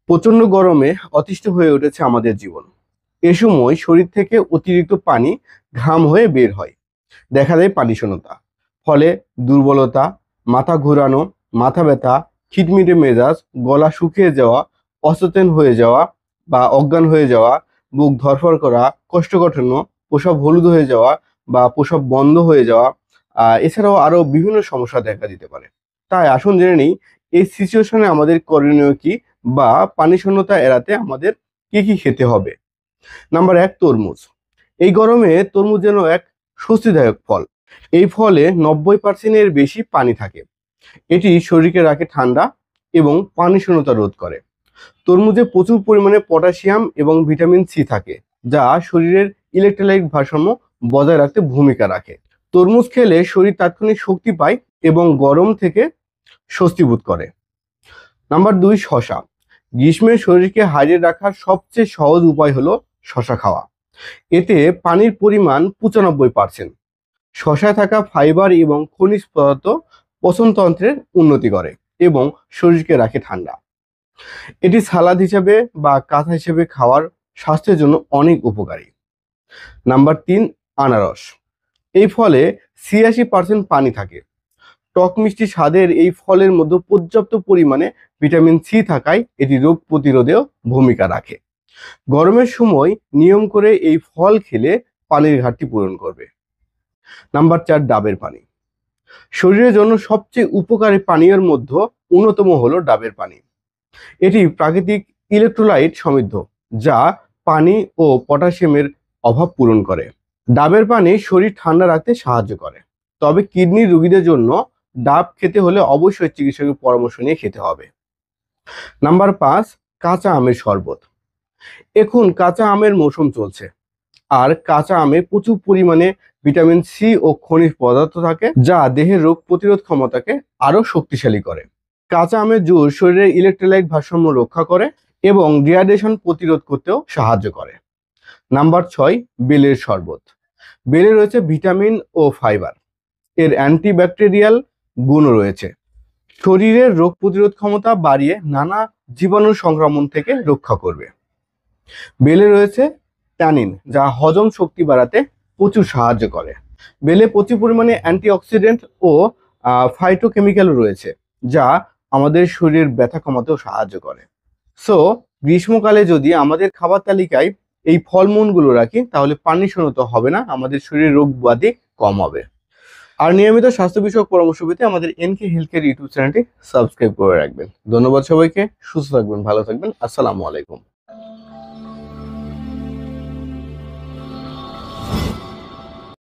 প্রচন্ড গরমে অতিষ্ঠ হয়ে উঠেছে আমাদের জীবন। এ সময় শরীর থেকে অতিরিক্ত পানি ঘাম হয়ে বের হয়। দেখা দেয় পানিশূন্যতা। ফলে দুর্বলতা, মাথা ঘোরানো, মাথা ব্যথা, খিটমিটে মেজাজ, গলা শুকিয়ে যাওয়া, অচেতন হয়ে যাওয়া বা অজ্ঞান হয়ে যাওয়া, বুক ধড়ফড় করা, কোষ্ঠকাঠিন্য, প্রস্রাব হলুদ হয়ে যাওয়া বা প্রস্রাব বন্ধ হয়ে যাওয়া, এছাড়াও আরো বিভিন্ন সমস্যা দেখা দিতে পারে। তাই আসুন জেনে নিই এই সিচুয়েশনে আমাদের করণীয় কি বা পানি শূন্যতা এড়াতে আমাদের কি কি খেতে হবে। নাম্বার 1, তরমুজ। এই গরমে তরমুজ যেন এক স্বস্তিদায়ক ফল। এই ফলে 90% এর বেশি পানি থাকে। এটি শরীরকে রাখে ঠান্ডা এবং পানি শূন্যতা রোধ করে। তরমুজে প্রচুর পরিমাণে পটাশিয়াম এবং ভিটামিন সি থাকে, যা শরীরের ইলেকট্রোলাইট ভারসাম্য বজায় রাখতে ভূমিকা রাখে। তরমুজ খেলে শরীর তাৎক্ষণিক শক্তি পায় এবং গরম থেকে স্বস্তি বোধ করে। নাম্বার 2, শসা। গ্রীষ্মের শরীরকে হাইড্রেট রাখার সবচেয়ে সহজ উপায় হলো শসা খাওয়া। এতে পানির পরিমাণ 95%। শসায় থাকা ফাইবার এবং খনিজ পদার্থ পচনতন্ত্রের উন্নতি করে এবং শরীরকে রাখে ঠান্ডা। এটি সালাদ হিসেবে বা কাঁচা হিসেবে খাওয়ার স্বাস্থ্যের জন্য অনেক উপকারী। নাম্বার 3, আনারস। এই ফলে 86% পানি থাকে। টক মিষ্টি স্বাদের এই ফলের মধ্যে পর্যাপ্ত পরিমাণে ভিটামিন সি থাকায় এটি রোগ প্রতিরোধেও ভূমিকা রাখে। গরমের সময় নিয়ম করে এই ফল খেলে পানির ঘাটতি পূরণ করবে। নাম্বার 4, ডাবের পানি। শরীরের জন্য সবচেয়ে উপকারী পানীয়ের মধ্যে অন্যতম হলো ডাবের পানি। এটি প্রাকৃতিক ইলেকট্রোলাইট সমৃদ্ধ, যা পানি ও পটাশিয়ামের অভাব পূরণ করে। ডাবের পানি শরীর ঠান্ডা রাখতে সাহায্য করে। তবে কিডনি রোগীদের জন্য ডাব খেতে হলে অবশ্যই চিকিৎসকের পরামর্শ নিয়ে খেতে হবে। নাম্বার 5, কাঁচা আমের শরবত। এখন কাঁচা আমের মৌসুম চলছে, আর কাঁচা আমে প্রচুর পরিমাণে ভিটামিন সি ও খনিজ পদার্থ থাকে, যা দেহের রোগ প্রতিরোধ ক্ষমতাকে আরো শক্তিশালী করে। কাঁচা আমের জুস শরীরের ইলেকট্রোলাইট ভারসাম্য রক্ষা করে এবং ডিহাইড্রেশন প্রতিরোধ করতেও সাহায্য করে। নাম্বার 6, বেলের শরবত। বেলে রয়েছে ভিটামিন ও ফাইবার। এর অ্যান্টিব্যাকটেরিয়াল গুণ রয়েছে। শরীরের রোগ প্রতিরোধ ক্ষমতা বাড়িয়ে নানা জীবাণু সংক্রমণ থেকে রক্ষা করবে। বেলে রয়েছে ট্যানিন, যা হজম শক্তি বাড়াতে প্রচুর সাহায্য করে। বেলে প্রচুর পরিমাণে অ্যান্টিঅক্সিডেন্ট ও ফাইটোকেমিক্যাল রয়েছে, যা আমাদের শরীরের ব্যথা কমাতেও সাহায্য করে। সো গ্রীষ্মকালে যদি আমাদের খাবার তালিকায় এই ফলমূলগুলো রাখি, তাহলে পানি শূন্যতা হবে না, আমাদের শরীরের রোগ ব্যাধি কম হবে। আর নিয়মিত স্বাস্থ্য বিষয়ক পরামর্শ পেতে আমাদের এনকে হেলথ কেয়ার ইউটিউব চ্যানেলটি সাবস্ক্রাইব করে রাখবেন। ধন্যবাদ সবাইকে। সুস্থ থাকবেন, ভালো থাকবেন। আসসালামু আলাইকুম।